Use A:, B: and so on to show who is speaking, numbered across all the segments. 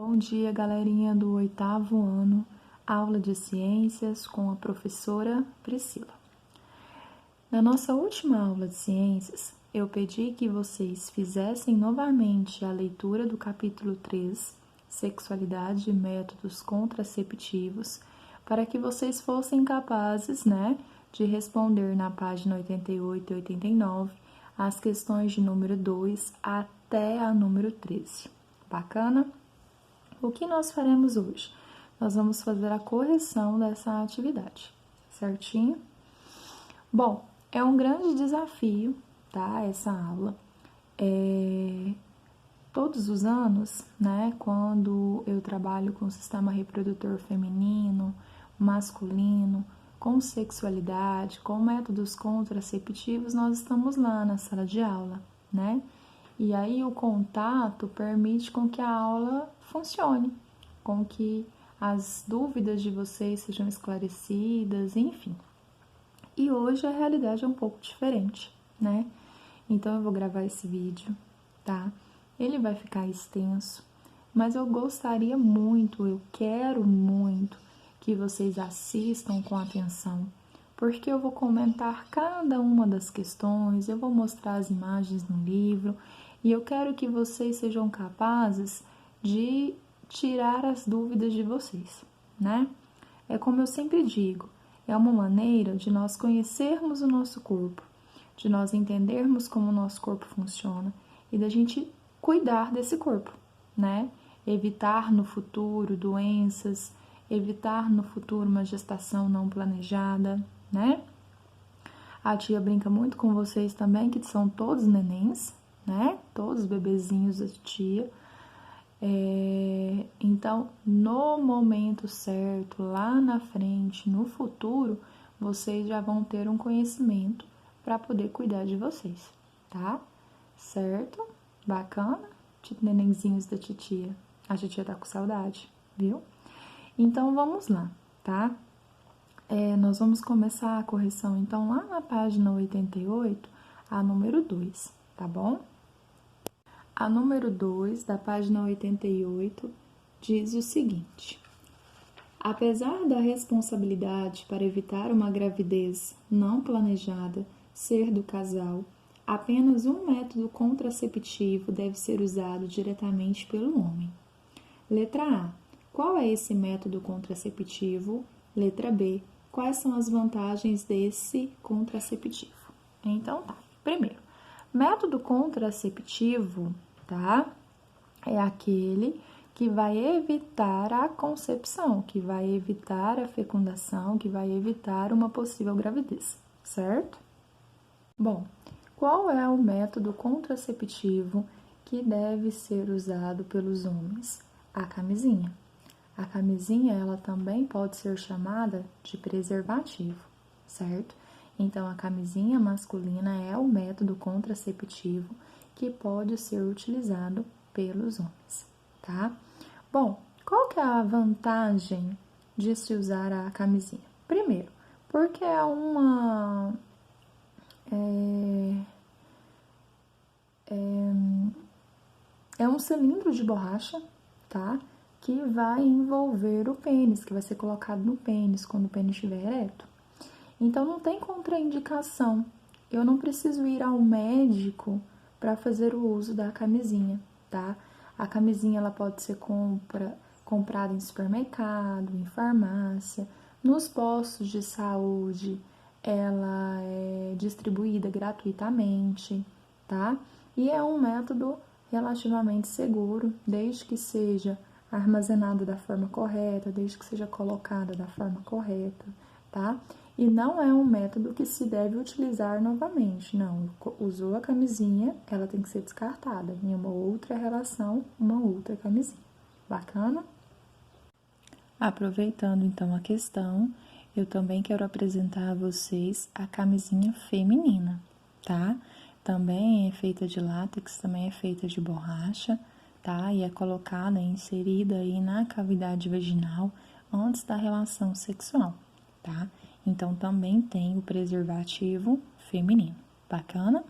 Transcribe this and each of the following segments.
A: Bom dia, galerinha do 8º ano, aula de ciências com a professora Priscila. Na nossa última aula de ciências, eu pedi que vocês fizessem novamente a leitura do capítulo 3, Sexualidade e Métodos Contraceptivos, para que vocês fossem capazes, de responder na página 88 e 89 as questões de número 2 até a número 13. Bacana? O que nós faremos hoje? Nós vamos fazer a correção dessa atividade, certinho? Bom, é um grande desafio, tá? Essa aula. Todos os anos, quando eu trabalho com o sistema reprodutor feminino, masculino, com sexualidade, com métodos contraceptivos, nós estamos lá na sala de aula, E aí o contato permite com que a aula funcione, com que as dúvidas de vocês sejam esclarecidas, enfim. E hoje a realidade é um pouco diferente, Então eu vou gravar esse vídeo, tá? Ele vai ficar extenso, mas eu gostaria muito, eu quero muito que vocês assistam com atenção, porque eu vou comentar cada uma das questões, eu vou mostrar as imagens no livro, e eu quero que vocês sejam capazes de tirar as dúvidas de vocês, É como eu sempre digo, é uma maneira de nós conhecermos o nosso corpo, de nós entendermos como o nosso corpo funciona e da gente cuidar desse corpo, Evitar no futuro doenças, evitar no futuro uma gestação não planejada, A tia brinca muito com vocês também, que são todos nenéns, Todos bebezinhos da tia. Então, no momento certo, lá na frente, no futuro, vocês já vão ter um conhecimento para poder cuidar de vocês, tá? Certo? Bacana? Tipo nenenzinhos da titia. A titia tá com saudade, viu? Então, vamos lá, tá? Nós vamos começar a correção, então, lá na página 88, a número 2, tá bom? A número 2, da página 88, diz o seguinte: apesar da responsabilidade para evitar uma gravidez não planejada ser do casal, apenas um método contraceptivo deve ser usado diretamente pelo homem. Letra A. Qual é esse método contraceptivo? Letra B. Quais são as vantagens desse contraceptivo? Então tá. Primeiro, método contraceptivo, é aquele que vai evitar a concepção, que vai evitar a fecundação, que vai evitar uma possível gravidez, certo? Bom, qual é o método contraceptivo que deve ser usado pelos homens? A camisinha. A camisinha, ela também pode ser chamada de preservativo, certo? Então, a camisinha masculina é o método contraceptivo que pode ser utilizado pelos homens, tá? Bom, qual que é a vantagem de se usar a camisinha? Primeiro, porque é um cilindro de borracha, tá? Que vai envolver o pênis, que vai ser colocado no pênis quando o pênis estiver ereto. Então, não tem contraindicação. Eu não preciso ir ao médico para fazer o uso da camisinha, tá? A camisinha, ela pode ser comprada em supermercado, em farmácia, nos postos de saúde, ela é distribuída gratuitamente, tá? E é um método relativamente seguro, desde que seja armazenada da forma correta, desde que seja colocada da forma correta, tá? E não é um método que se deve utilizar novamente, não. Usou a camisinha, ela tem que ser descartada em uma outra relação, uma outra camisinha. Bacana? Aproveitando então a questão, eu também quero apresentar a vocês a camisinha feminina, tá? Também é feita de látex, também é feita de borracha, tá? E é colocada, inserida aí na cavidade vaginal antes da relação sexual, tá? Então, também tem o preservativo feminino. Bacana?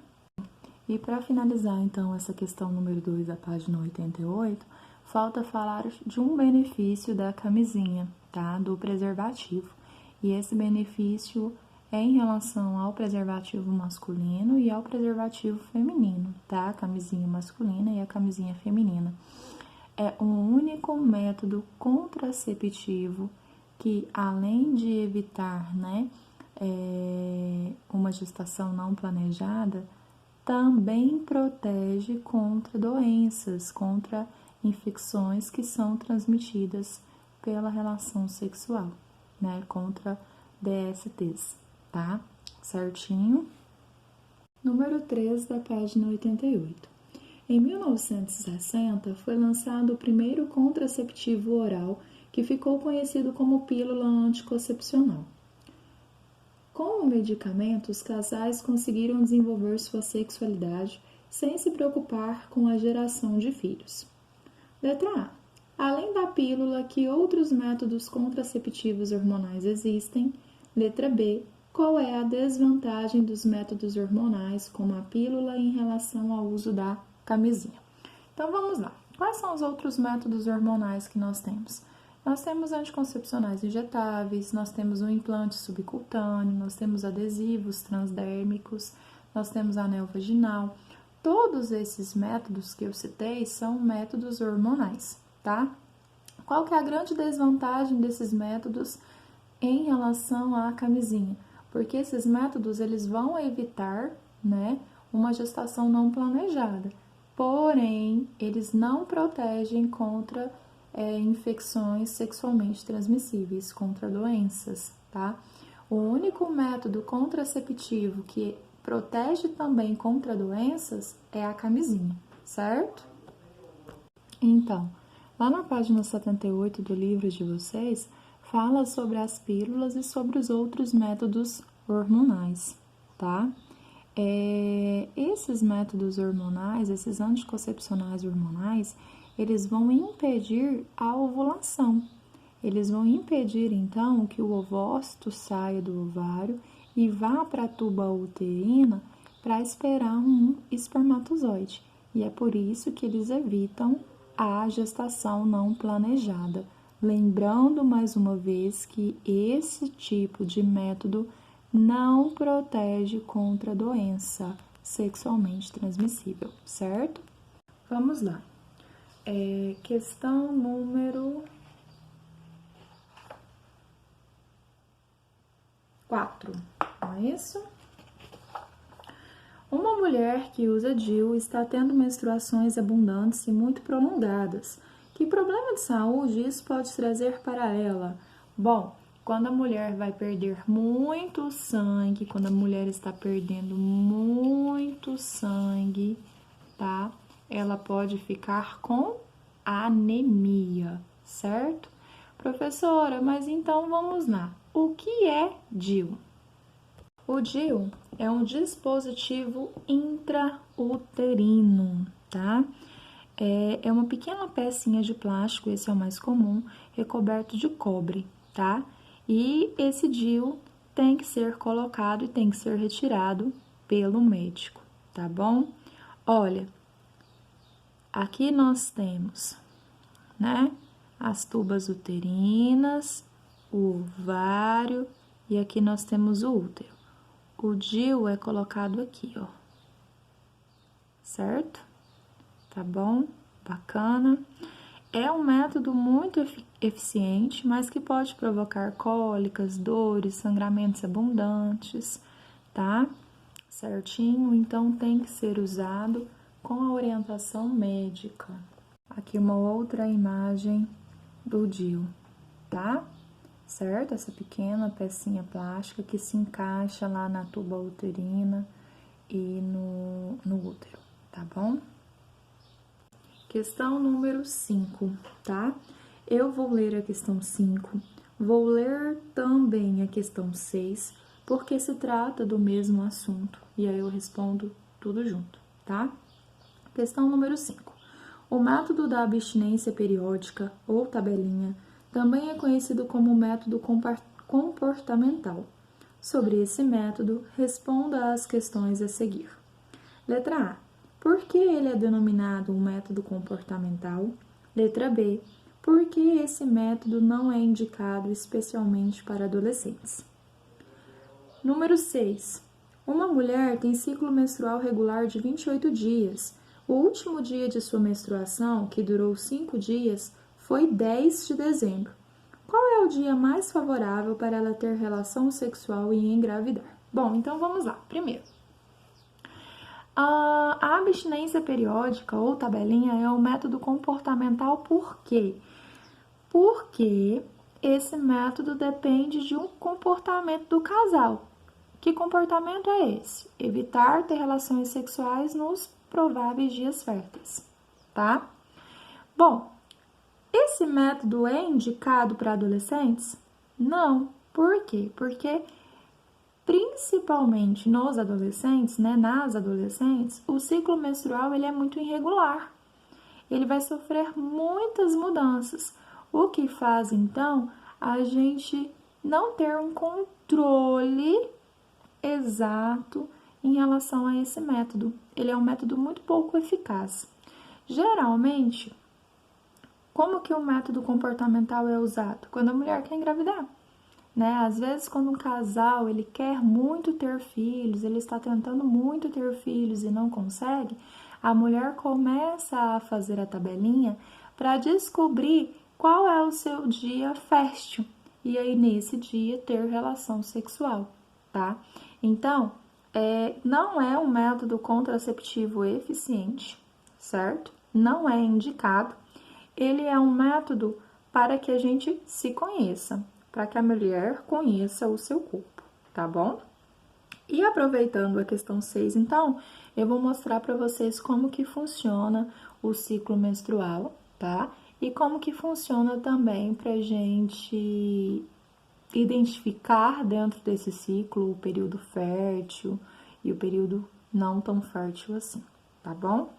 A: E para finalizar, então, essa questão número 2 da página 88, falta falar de um benefício da camisinha, tá? Do preservativo. E esse benefício é em relação ao preservativo masculino e ao preservativo feminino, tá? A camisinha masculina e a camisinha feminina. É um único método contraceptivo que, além de evitar, uma gestação não planejada, também protege contra doenças, contra infecções que são transmitidas pela relação sexual, contra DSTs, tá? Certinho? Número 3 da página 88. Em 1960, foi lançado o primeiro contraceptivo oral que ficou conhecido como pílula anticoncepcional. Com o medicamento, os casais conseguiram desenvolver sua sexualidade sem se preocupar com a geração de filhos. Letra A. Além da pílula, que outros métodos contraceptivos hormonais existem? Letra B. Qual é a desvantagem dos métodos hormonais, como a pílula, em relação ao uso da camisinha? Então, vamos lá. Quais são os outros métodos hormonais que nós temos? Nós temos anticoncepcionais injetáveis, nós temos um implante subcutâneo, nós temos adesivos transdérmicos, nós temos anel vaginal. Todos esses métodos que eu citei são métodos hormonais, tá? Qual que é a grande desvantagem desses métodos em relação à camisinha? Porque esses métodos, eles vão evitar, uma gestação não planejada. Porém, eles não protegem contra infecções sexualmente transmissíveis, contra doenças, tá? O único método contraceptivo que protege também contra doenças é a camisinha, certo? Então, lá na página 78 do livro de vocês, fala sobre as pílulas e sobre os outros métodos hormonais, tá? Esses métodos hormonais, esses anticoncepcionais hormonais, eles vão impedir a ovulação. Eles vão impedir, então, que o ovócito saia do ovário e vá para a tuba uterina para esperar um espermatozoide. E é por isso que eles evitam a gestação não planejada. Lembrando, mais uma vez, que esse tipo de método não protege contra doença sexualmente transmissível, certo? Vamos lá. Questão número 4, não é isso? Uma mulher que usa DIU está tendo menstruações abundantes e muito prolongadas. Que problema de saúde isso pode trazer para ela? Bom, quando a mulher vai perder muito sangue, quando a mulher está perdendo muito sangue, tá? Ela pode ficar com anemia, certo? Professora, mas então vamos lá. O que é DIU? O DIU é um dispositivo intrauterino, tá? É uma pequena pecinha de plástico, esse é o mais comum, recoberto de cobre, tá? E esse DIU tem que ser colocado e tem que ser retirado pelo médico, tá bom? Olha, aqui nós temos, as tubas uterinas, o ovário e aqui nós temos o útero. O DIU é colocado aqui, ó, certo? Tá bom? Bacana. É um método muito eficiente, mas que pode provocar cólicas, dores, sangramentos abundantes, tá? Certinho? Então, tem que ser usado com a orientação médica. Aqui uma outra imagem do DIU, tá? Certo? Essa pequena pecinha plástica que se encaixa lá na tuba uterina e no útero, tá bom? Questão número 5, tá? Eu vou ler a questão 5, vou ler também a questão 6, porque se trata do mesmo assunto, e aí eu respondo tudo junto, tá? Questão número 5. O método da abstinência periódica, ou tabelinha, também é conhecido como método comportamental. Sobre esse método, responda às questões a seguir. Letra A. Por que ele é denominado um método comportamental? Letra B. Por que esse método não é indicado especialmente para adolescentes? Número 6. Uma mulher tem ciclo menstrual regular de 28 dias. O último dia de sua menstruação, que durou 5 dias, foi 10 de dezembro. Qual é o dia mais favorável para ela ter relação sexual e engravidar? Bom, então vamos lá. Primeiro, a abstinência periódica ou tabelinha é um método comportamental por quê? Porque esse método depende de um comportamento do casal. Que comportamento é esse? Evitar ter relações sexuais nos prováveis dias férteis, tá? Bom, esse método é indicado para adolescentes? Não. Por quê? Porque principalmente nos adolescentes, né, nas adolescentes, o ciclo menstrual ele é muito irregular. Ele vai sofrer muitas mudanças, o que faz então a gente não ter um controle exato em relação a esse método. Ele é um método muito pouco eficaz. Geralmente, como que o método comportamental é usado? Quando a mulher quer engravidar, né? Às vezes, quando um casal ele quer muito ter filhos, ele está tentando muito ter filhos e não consegue, a mulher começa a fazer a tabelinha para descobrir qual é o seu dia fértil e aí nesse dia ter relação sexual, tá? Então, não é um método contraceptivo eficiente, certo? Não é indicado. Ele é um método para que a gente se conheça, para que a mulher conheça o seu corpo, tá bom? E aproveitando a questão 6, então, eu vou mostrar para vocês como que funciona o ciclo menstrual, tá? E como que funciona também pra gente identificar dentro desse ciclo o período fértil e o período não tão fértil assim, tá bom?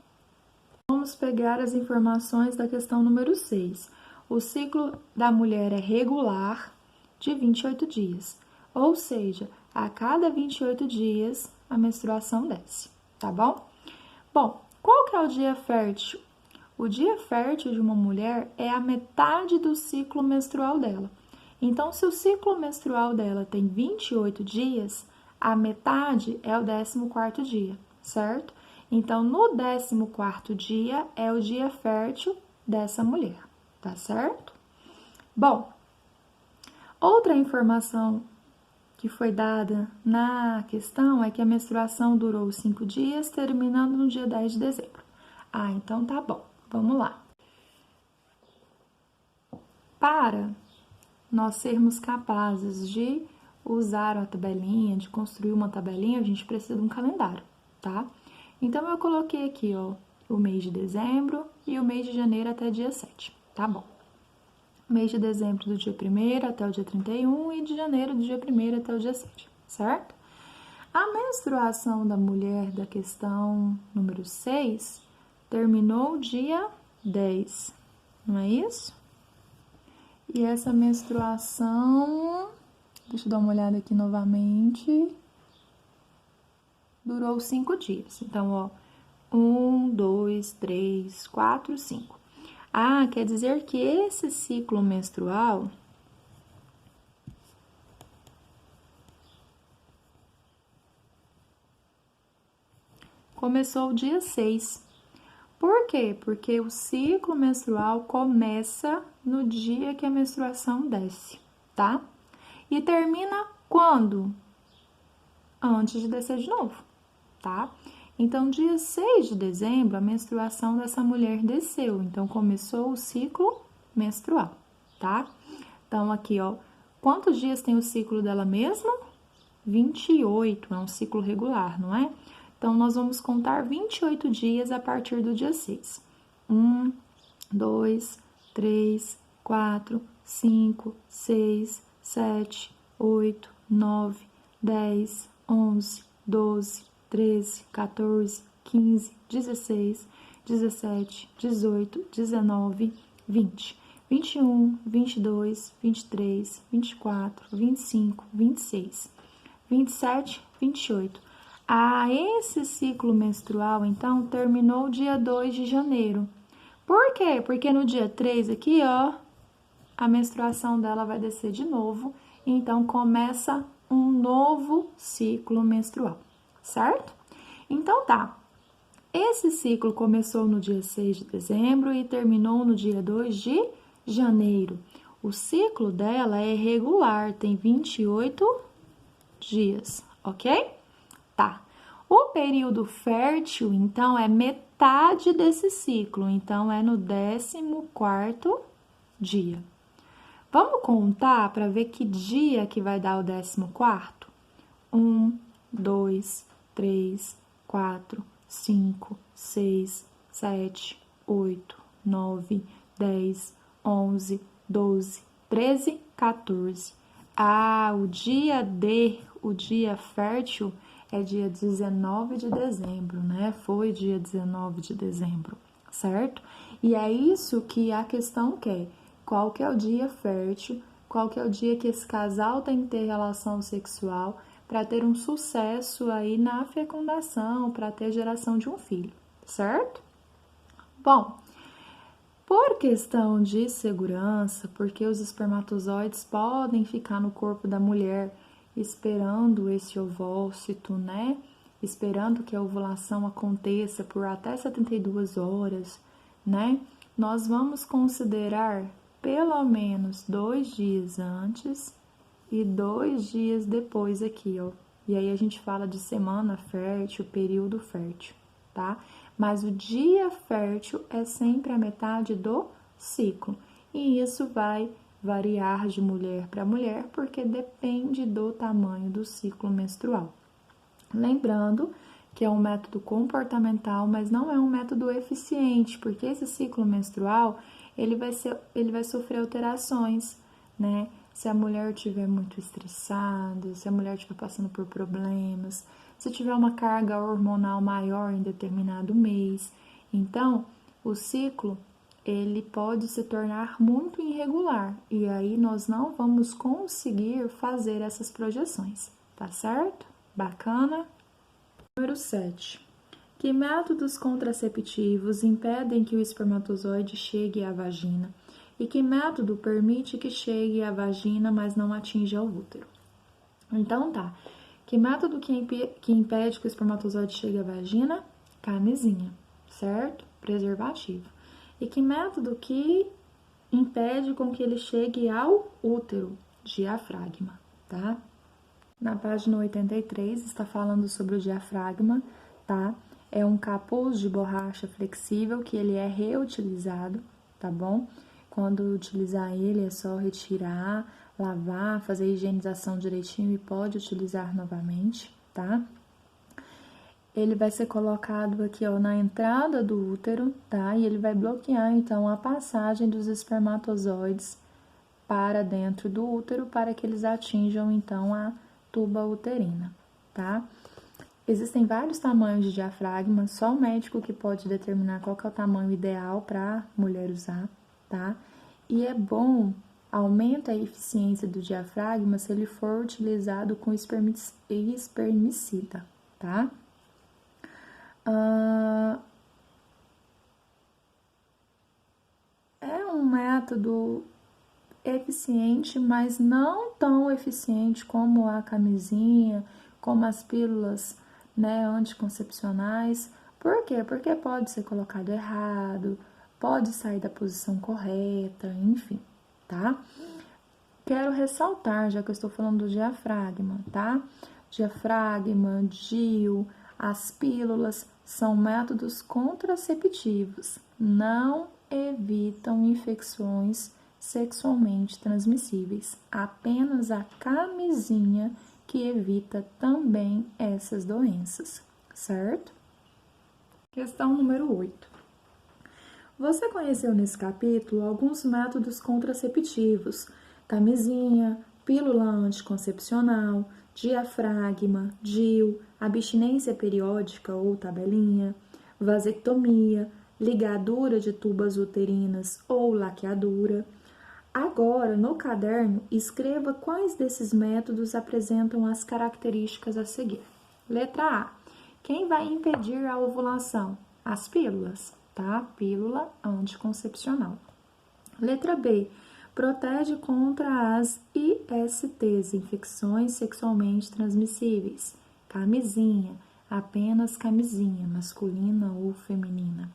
A: Vamos pegar as informações da questão número 6. O ciclo da mulher é regular de 28 dias, ou seja, a cada 28 dias a menstruação desce, tá bom? Bom, qual que é o dia fértil? O dia fértil de uma mulher é a metade do ciclo menstrual dela. Então, se o ciclo menstrual dela tem 28 dias, a metade é o 14º dia, certo? Então, no 14º dia é o dia fértil dessa mulher, tá certo? Bom, outra informação que foi dada na questão é que a menstruação durou 5 dias, terminando no dia 10 de dezembro. Ah, então tá bom, vamos lá. Para nós sermos capazes de usar a tabelinha, de construir uma tabelinha, a gente precisa de um calendário, tá? Então, eu coloquei aqui, ó, o mês de dezembro e o mês de janeiro até dia 7, tá bom? Mês de dezembro do dia 1º até o dia 31 e de janeiro do dia 1º até o dia 7, certo? A menstruação da mulher da questão número 6 terminou dia 10, não é isso? E essa menstruação, deixa eu dar uma olhada aqui novamente, durou 5 dias. Então, ó, 1, 2, 3, 4, 5. Ah, quer dizer que esse ciclo menstrual começou o dia 6. Por quê? Porque o ciclo menstrual começa no dia que a menstruação desce, tá? E termina quando? Antes de descer de novo, tá? Então, dia 6 de dezembro, a menstruação dessa mulher desceu. Então, começou o ciclo menstrual, tá? Então, aqui, ó, quantos dias tem o ciclo dela mesma? 28, é um ciclo regular, não é? Então, nós vamos contar 28 dias a partir do dia 6. 1, 2, 3, 4, 5, 6, 7, 8, 9, 10, 11, 12, 13, 14, 15, 16, 17, 18, 19, 20, 21, 22, 23, 24, 25, 26, 27, 28. Esse ciclo menstrual, então, terminou dia 2 de janeiro. Por quê? Porque no dia 3 aqui, ó, a menstruação dela vai descer de novo, então começa um novo ciclo menstrual, certo? Então tá, esse ciclo começou no dia 6 de dezembro e terminou no dia 2 de janeiro. O ciclo dela é regular, tem 28 dias, ok? Tá. O período fértil, então, é metade desse ciclo, então é no 14º dia. Vamos contar para ver que dia que vai dar o 14º? 1, 2, 3, 4, 5, 6, 7, 8, 9, 10, 11, 12, 13, 14. Ah, o dia fértil é dia 19 de dezembro, né? Foi dia 19 de dezembro, certo? E é isso que a questão quer. Qual que é o dia fértil? Qual que é o dia que esse casal tem que ter relação sexual para ter um sucesso aí na fecundação, para ter geração de um filho, certo? Bom, por questão de segurança, porque os espermatozoides podem ficar no corpo da mulher esperando esse ovócito, né? Esperando que a ovulação aconteça por até 72 horas, né? Nós vamos considerar pelo menos 2 dias antes e 2 dias depois aqui, ó. E aí a gente fala de semana fértil, período fértil, tá? Mas o dia fértil é sempre a metade do ciclo. E isso vai variar de mulher para mulher, porque depende do tamanho do ciclo menstrual. Lembrando que é um método comportamental, mas não é um método eficiente, porque esse ciclo menstrual, ele vai sofrer alterações, né? Se a mulher estiver muito estressada, se a mulher estiver passando por problemas, se tiver uma carga hormonal maior em determinado mês. Então, o ciclo, ele pode se tornar muito irregular, e aí nós não vamos conseguir fazer essas projeções, tá certo? Bacana? Número 7. Que métodos contraceptivos impedem que o espermatozoide chegue à vagina e que método permite que chegue à vagina, mas não atinja o útero? Então tá. Que método que impede que o espermatozoide chegue à vagina? Camisinha, certo? Preservativo. E que método que impede com que ele chegue ao útero? Diafragma, tá? Na página 83 está falando sobre o diafragma, tá? É um capuz de borracha flexível que ele é reutilizado, tá bom? Quando utilizar ele é só retirar, lavar, fazer a higienização direitinho e pode utilizar novamente, tá? Ele vai ser colocado aqui, ó, na entrada do útero, tá? E ele vai bloquear, então, a passagem dos espermatozoides para dentro do útero para que eles atinjam, então, a tuba uterina, tá? Existem vários tamanhos de diafragma, só o médico que pode determinar qual que é o tamanho ideal para a mulher usar, tá? E é bom, aumenta a eficiência do diafragma se ele for utilizado com espermicida, tá? É um método eficiente, mas não tão eficiente como a camisinha, como as pílulas, né, anticoncepcionais. Por quê? Porque pode ser colocado errado, pode sair da posição correta, enfim, tá? Quero ressaltar, já que eu estou falando do diafragma, tá? Diafragma, DIU, as pílulas são métodos contraceptivos, não evitam infecções sexualmente transmissíveis. Apenas a camisinha que evita também essas doenças, certo? Questão número 8. Você conheceu nesse capítulo alguns métodos contraceptivos: camisinha, pílula anticoncepcional, diafragma, DIU, abstinência periódica ou tabelinha, vasectomia, ligadura de tubas uterinas ou laqueadura. Agora, no caderno, escreva quais desses métodos apresentam as características a seguir. Letra A. Quem vai impedir a ovulação? As pílulas. tá? Pílula anticoncepcional. Letra B, protege contra as ISTs, infecções sexualmente transmissíveis. Camisinha, apenas camisinha, masculina ou feminina.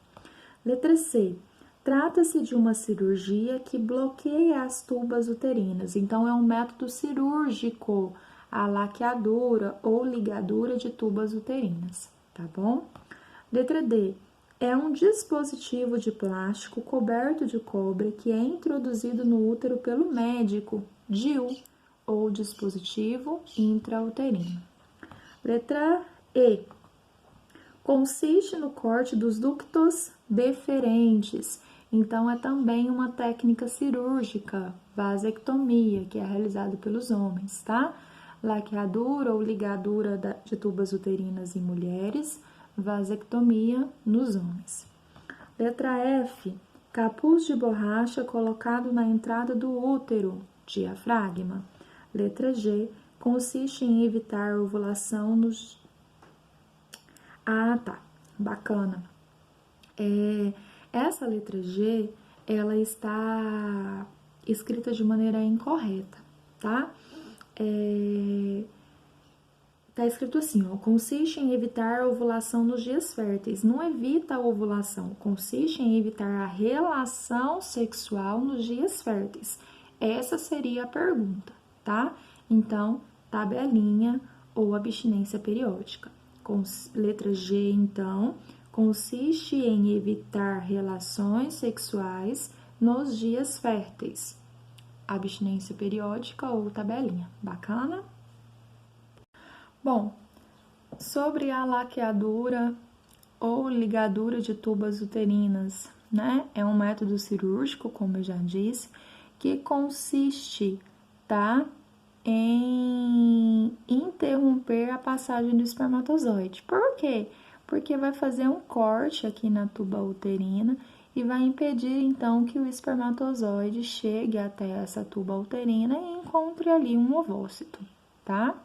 A: Letra C, trata-se de uma cirurgia que bloqueia as tubas uterinas, então é um método cirúrgico, a laqueadura ou ligadura de tubas uterinas, tá bom? Letra D, é um dispositivo de plástico coberto de cobre que é introduzido no útero pelo médico, DIU, ou dispositivo intrauterino. Letra E, consiste no corte dos ductos deferentes, então é também uma técnica cirúrgica, vasectomia, que é realizada pelos homens, tá? Laqueadura ou ligadura de tubas uterinas em mulheres, vasectomia nos homens. Letra F, capuz de borracha colocado na entrada do útero, diafragma. Letra G, consiste em evitar a ovulação nos... Ah, tá, bacana. Essa letra G, ela está escrita de maneira incorreta, tá? Tá escrito assim, ó, consiste em evitar a ovulação nos dias férteis. Não evita a ovulação, consiste em evitar a relação sexual nos dias férteis. Essa seria a pergunta, tá? Então, tabelinha ou abstinência periódica. Letra G, então, consiste em evitar relações sexuais nos dias férteis. Abstinência periódica ou tabelinha. Bacana? Bom, sobre a laqueadura ou ligadura de tubas uterinas, né? É um método cirúrgico, como eu já disse, que consiste, tá? Em interromper a passagem do espermatozoide. Por quê? Porque vai fazer um corte aqui na tuba uterina e vai impedir, então, que o espermatozoide chegue até essa tuba uterina e encontre ali um ovócito, tá?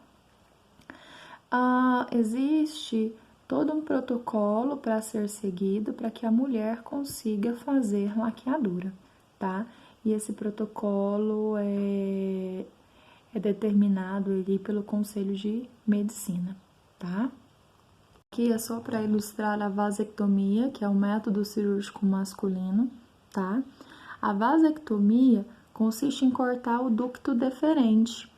A: Existe todo um protocolo para ser seguido para que a mulher consiga fazer laqueadura, tá? E esse protocolo é determinado ali pelo Conselho de Medicina, tá? Aqui é só para ilustrar a vasectomia, que é o método cirúrgico masculino, tá? A vasectomia consiste em cortar o ducto deferente.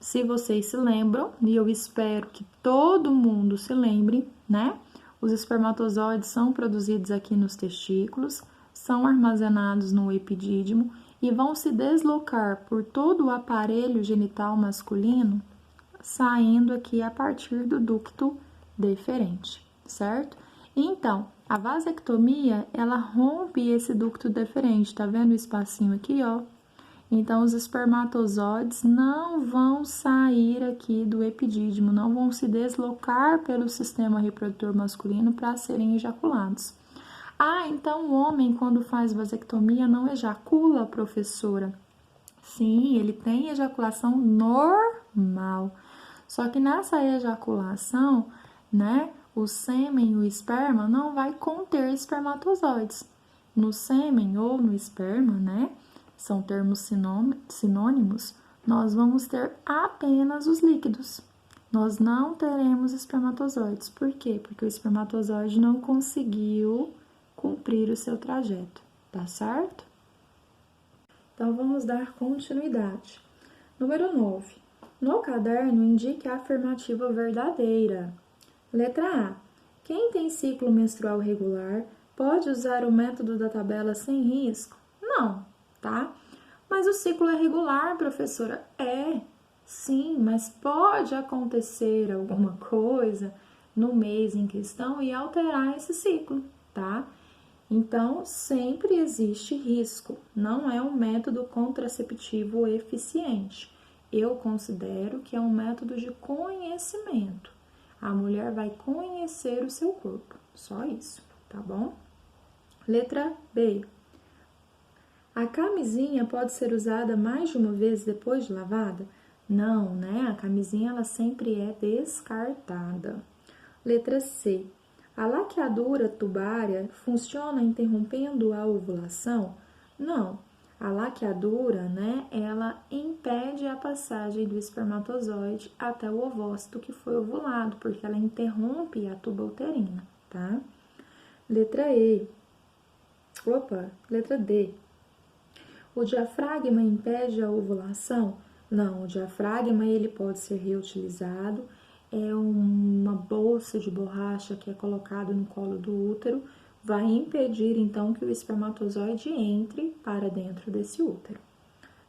A: Se vocês se lembram, e eu espero que todo mundo se lembre, né? Os espermatozoides são produzidos aqui nos testículos, são armazenados no epidídimo e vão se deslocar por todo o aparelho genital masculino, saindo aqui a partir do ducto deferente, certo? Então, a vasectomia, ela rompe esse ducto deferente, tá vendo o espacinho aqui, ó? Então, os espermatozoides não vão sair aqui do epidídimo, não vão se deslocar pelo sistema reprodutor masculino para serem ejaculados. Então o homem, quando faz vasectomia, não ejacula, professora? Sim, ele tem ejaculação normal. Só que nessa ejaculação, né, o sêmen e o esperma não vai conter espermatozoides. No sêmen ou no esperma, né, são termos sinônimos, nós vamos ter apenas os líquidos. Nós não teremos espermatozoides. Por quê? Porque o espermatozoide não conseguiu cumprir o seu trajeto, tá certo? Então, vamos dar continuidade. Número 9. No caderno, indique a afirmativa verdadeira. Letra A. Quem tem ciclo menstrual regular pode usar o método da tabela sem risco? Não, tá? Mas o ciclo é regular, professora? Sim, mas pode acontecer alguma coisa no mês em questão e alterar esse ciclo, tá? Então, sempre existe risco, não é um método contraceptivo eficiente. Eu considero que é um método de conhecimento. A mulher vai conhecer o seu corpo, só isso, tá bom? Letra B. A camisinha pode ser usada mais de uma vez depois de lavada? Não, né? A camisinha ela sempre é descartada. Letra C. A laqueadura tubária funciona interrompendo a ovulação? Não. A laqueadura, né, ela impede a passagem do espermatozoide até o ovócito que foi ovulado, porque ela interrompe a tuba uterina, tá? Letra D. O diafragma impede a ovulação? Não, o diafragma ele pode ser reutilizado. É uma bolsa de borracha que é colocado no colo do útero, vai impedir então que o espermatozoide entre para dentro desse útero.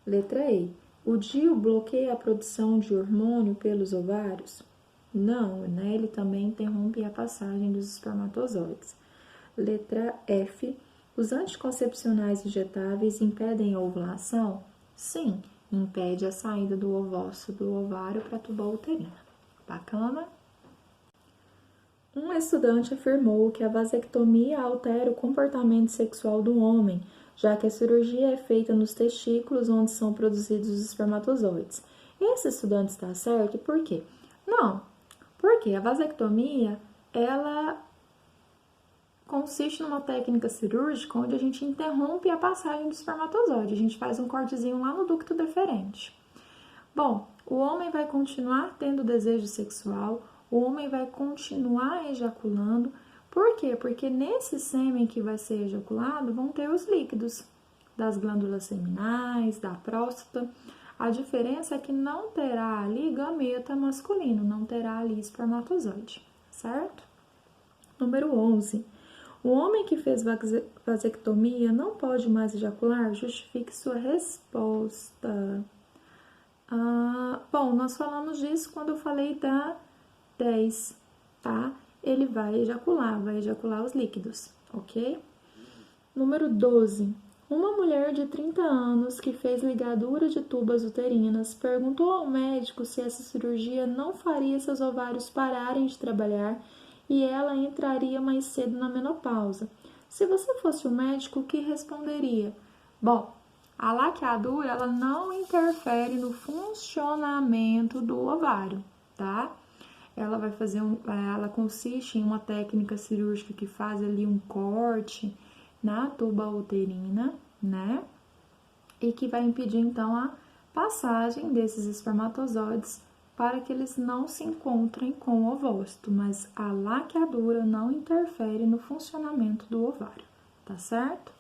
A: Letra E. O DIU bloqueia a produção de hormônio pelos ovários? Não, né? Ele também interrompe a passagem dos espermatozoides. Letra F. Os anticoncepcionais injetáveis impedem a ovulação? Sim, impede a saída do ovócito do ovário para a tuba uterina. Bacana? Um estudante afirmou que a vasectomia altera o comportamento sexual do homem, já que a cirurgia é feita nos testículos onde são produzidos os espermatozoides. Esse estudante está certo? Por quê? Não, porque a vasectomia, ela consiste numa técnica cirúrgica onde a gente interrompe a passagem do espermatozoide. A gente faz um cortezinho lá no ducto deferente. Bom, o homem vai continuar tendo desejo sexual, o homem vai continuar ejaculando. Por quê? Porque nesse sêmen que vai ser ejaculado vão ter os líquidos das glândulas seminais, da próstata. A diferença é que não terá ali gameta masculino, não terá ali espermatozoide, certo? Número 11. O homem que fez vasectomia não pode mais ejacular? Justifique sua resposta. Bom, nós falamos disso quando eu falei da 10, tá? Ele vai ejacular os líquidos, ok? Número 12. Uma mulher de 30 anos que fez ligadura de tubas uterinas perguntou ao médico se essa cirurgia não faria seus ovários pararem de trabalhar e ela entraria mais cedo na menopausa. Se você fosse o médico, o que responderia? Bom, a laqueadura ela não interfere no funcionamento do ovário, tá? Ela vai fazer ela consiste em uma técnica cirúrgica que faz ali um corte na tuba uterina, né? E que vai impedir então a passagem desses espermatozoides para que eles não se encontrem com o ovócito, mas a laqueadura não interfere no funcionamento do ovário, tá certo?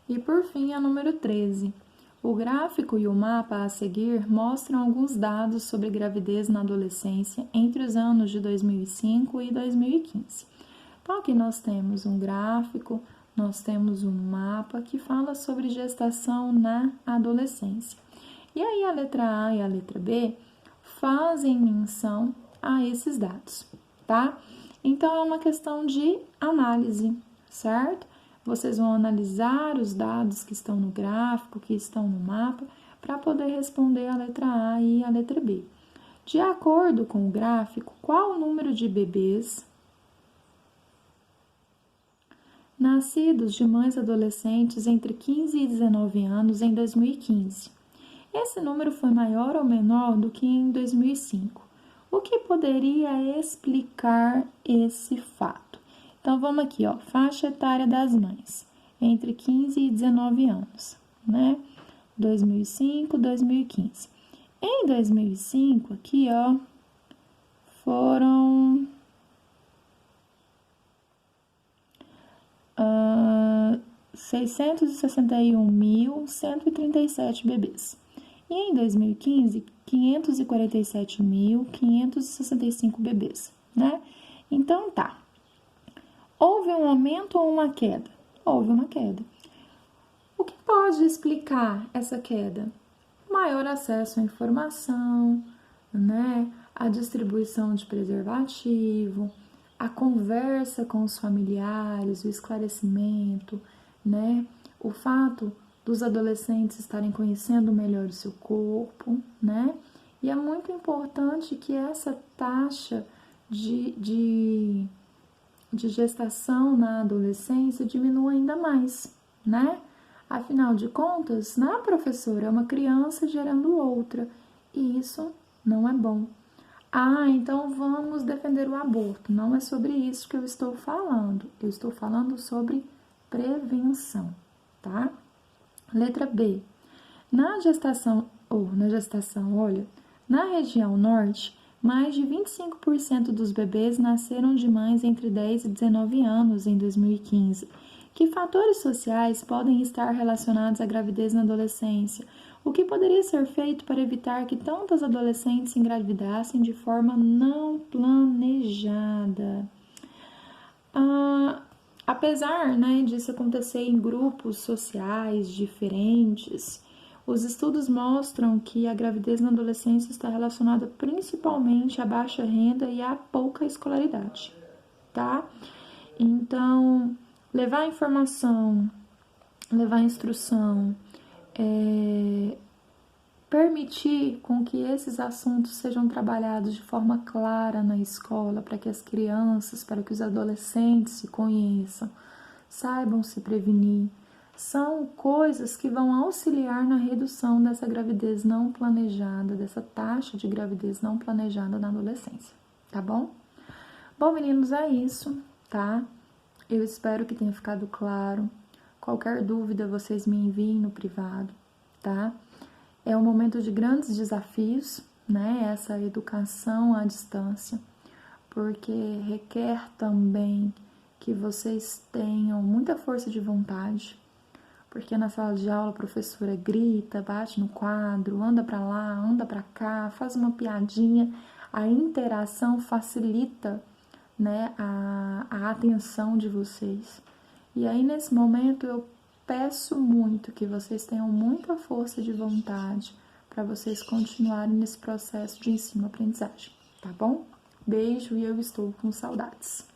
A: E por fim, a número 13. O gráfico e o mapa a seguir mostram alguns dados sobre gravidez na adolescência entre os anos de 2005 e 2015. Então, aqui nós temos um gráfico, nós temos um mapa que fala sobre gestação na adolescência. E aí a letra A e a letra B fazem menção a esses dados, tá? Então, é uma questão de análise, certo? Vocês vão analisar os dados que estão no gráfico, que estão no mapa, para poder responder a letra A e a letra B. De acordo com o gráfico, qual o número de bebês nascidos de mães adolescentes entre 15 e 19 anos em 2015? Esse número foi maior ou menor do que em 2005. O que poderia explicar esse fato? Então, vamos aqui, ó, faixa etária das mães, entre 15 e 19 anos, né? 2005, 2015. Em 2005, aqui, ó, foram 661.137 bebês. E em 2015, 547.565 bebês, né? Então, tá. Houve um aumento ou uma queda? Houve uma queda. O que pode explicar essa queda? Maior acesso à informação, né? A distribuição de preservativo, a conversa com os familiares, o esclarecimento, né? O fato dos adolescentes estarem conhecendo melhor o seu corpo, né? E é muito importante que essa taxa de gestação na adolescência diminua ainda mais, né? Afinal de contas, né, professora? É uma criança gerando outra, e isso não é bom. Ah, então vamos defender o aborto. Não é sobre isso que eu estou falando. Eu estou falando sobre prevenção, tá? Letra B. Na gestação, olha, na região norte, mais de 25% dos bebês nasceram de mães entre 10 e 19 anos em 2015. Que fatores sociais podem estar relacionados à gravidez na adolescência? O que poderia ser feito para evitar que tantas adolescentes engravidassem de forma não planejada? Apesar, né, disso acontecer em grupos sociais diferentes, os estudos mostram que a gravidez na adolescência está relacionada principalmente à baixa renda e à pouca escolaridade, tá? Então, levar informação, levar instrução, permitir com que esses assuntos sejam trabalhados de forma clara na escola, para que as crianças, para que os adolescentes se conheçam, saibam se prevenir, são coisas que vão auxiliar na redução dessa gravidez não planejada, dessa taxa de gravidez não planejada na adolescência, tá bom? Bom, meninos, é isso, tá? Eu espero que tenha ficado claro. Qualquer dúvida, vocês me enviem no privado, tá? É um momento de grandes desafios, né? Essa educação à distância, porque requer também que vocês tenham muita força de vontade, porque na sala de aula a professora grita, bate no quadro, anda para lá, anda para cá, faz uma piadinha, a interação facilita, né, a atenção de vocês. E aí nesse momento eu peço muito que vocês tenham muita força de vontade para vocês continuarem nesse processo de ensino-aprendizagem, tá bom? Beijo e eu estou com saudades.